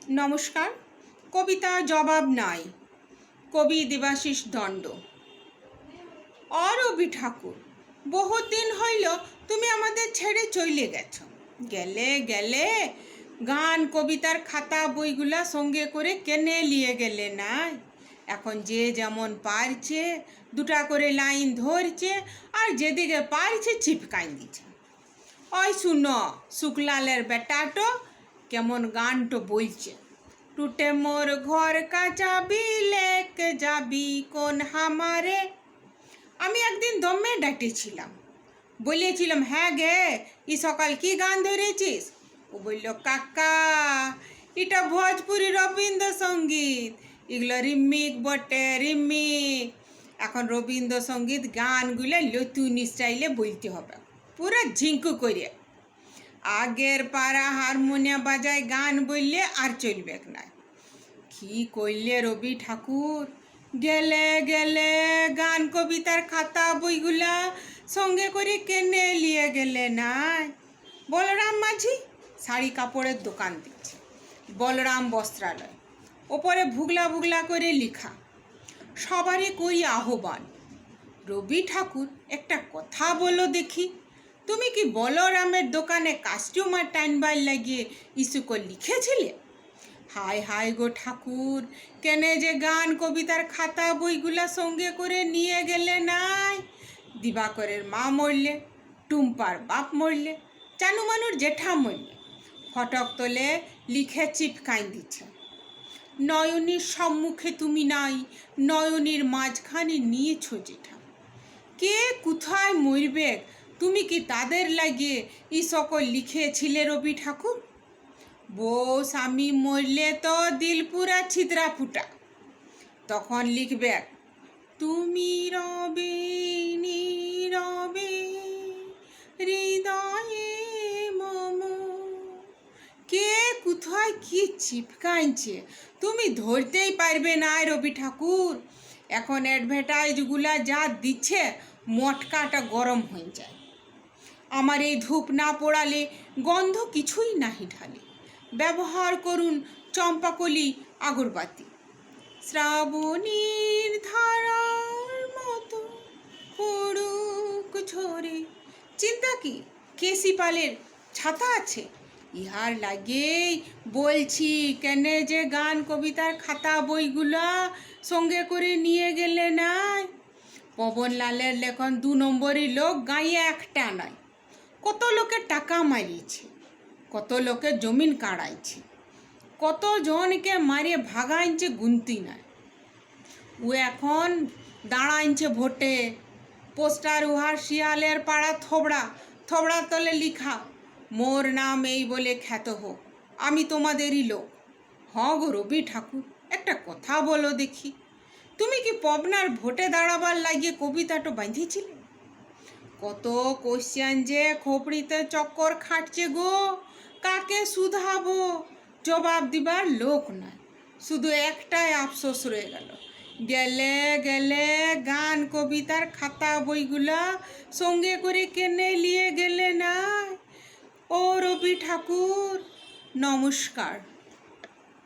নমস্কার। কবিতা জবাব নাই, কবি দেবাশিস দণ্ড। রবি ঠাকুর, বহুত দিন হইল তুমি আমাদের ছেড়ে চলে গেছো। গেলে গেলে গান কবিতার খাতা বইগুলা সঙ্গে করে কেনে নিয়ে গেলে না। এখন যে যেমন পারছে দুটা করে লাইন ধরছে, আর যেদিকে পারছে চিপকাই দিচ্ছে। ওই শুনো, শুক্লালের বেটাটো কেমন গানটো বলছে। টুটে মোর ঘর কা চাবি লেকে যাবি কোন হামারে। আমি একদিন দমে ডাটেছিলাম, বলেছিলাম হ্যাঁ গে ই সকাল কি গান ধরেছিস। ও বলল কাকা এটা ভোজপুরি রবীন্দ্রসঙ্গীত, এগুলো রিমিক বটে রিমিক। এখন রবীন্দ্রসঙ্গীত গানগুলো নতুন স্টাইলে বলতে হবে, পুরো ঝিঙ্কু করে। আগের পাড়া হারমোনিয়াম বাজায় গান বললে আর চলবে না। কি করলে রবি ঠাকুর, গেলে গেলে গান কবিতার খাতা বইগুলা সঙ্গে করে কেনে নিয়ে গেলে নাই। বলরাম মাঝি শাড়ি কাপড়ের দোকান দিচ্ছে, বলরাম বস্ত্রালয়, ওপরে ভুগলা ভুগলা করে লেখা। সবারই করি আহ্বান, রবি ঠাকুর একটা কথা বলো দেখি, তুমি কি বলরামের দোকানে কাস্টমার টাইনবার লাগিয়ে ইস্যুকো লিখেছিলে? হায় হায় গো ঠাকুর, কেনে যে গান কবিতার খাতা বইগুলা সঙ্গে করে নিয়ে গেলে নাই। দিবাকরের মা মরলে, টুম্পার বাপ মরলে, চানুমানুর জেঠা মরলে, ফটক তোলে লিখে চিপকাই দিচ্ছে। নয়নীর সম্মুখে তুমি নাই, নয়নীর মাঝখানে নিয়েছ জেঠা। কে কোথায় মরবে, তুমি কি তাদের লাগিয়ে ই সকল লিখেছিলে রবি ঠাকুর? বউ স্বামী মরলে তো দিল পুরা ছিদ্রা ফুটা, তখন লিখবে তুমি রবে নীরবে হৃদয়ে মম। কে কোথায় কি চিপকাইছে তুমি ধরতেই পারবে না রবি ঠাকুর। এখন অ্যাডভার্টাইজগুলা যা দিচ্ছে মটকাটা গরম হয়ে যায়। আমার এই ধূপ না পোড়ালে গন্ধ কিছুই নাহি ঢালে। ব্যবহার করুন চম্পাকলি আগরবাতি। শ্রাবণীর ধারার মতো পড়ুক ঝরে। চিন্তা কি কেসি পালের ছাতা আছে, ইহার লাগেই বলছি কেনে যে গান কবিতার খাতা বইগুলা সঙ্গে করে নিয়ে গেলে নাই। পবনলালের লেখন 2 নম্বরই লোক, গাঁয়ে একটা নয়। কত লোকের টাকা মারিয়েছে, কত লোকের জমিন কাড়াইছে, কত জনকে মারিয়ে ভাগাইছে গুনতি নাই। ও এখন দাঁড়াইছে ভোটে, পোস্টার উহার শিয়ালের পাড়া থোবড়া, থোবড়া তলে লিখা মোর নাম এই বলে খ্যাত হোক, আমি তোমাদেরই লোক। গো রবি ঠাকুর, একটা কথা বলো দেখি, তুমি কি পবনার ভোটে দাঁড়াবার লাগিয়ে কবিতাটা বাঁধিয়েছিলে? কত কোশ্চেন যে খোপড়িতে চক্কর খাটছে গো, কাকে শুধাবো, জবাব দিবার লোক নাই। শুধু একটাই আফসোস রয়ে গেল, গেলে গেলে গান কবিতার খাতা বইগুলা সঙ্গে করে কেনে নিয়ে গেলে না। ও রবি ঠাকুর, নমস্কার।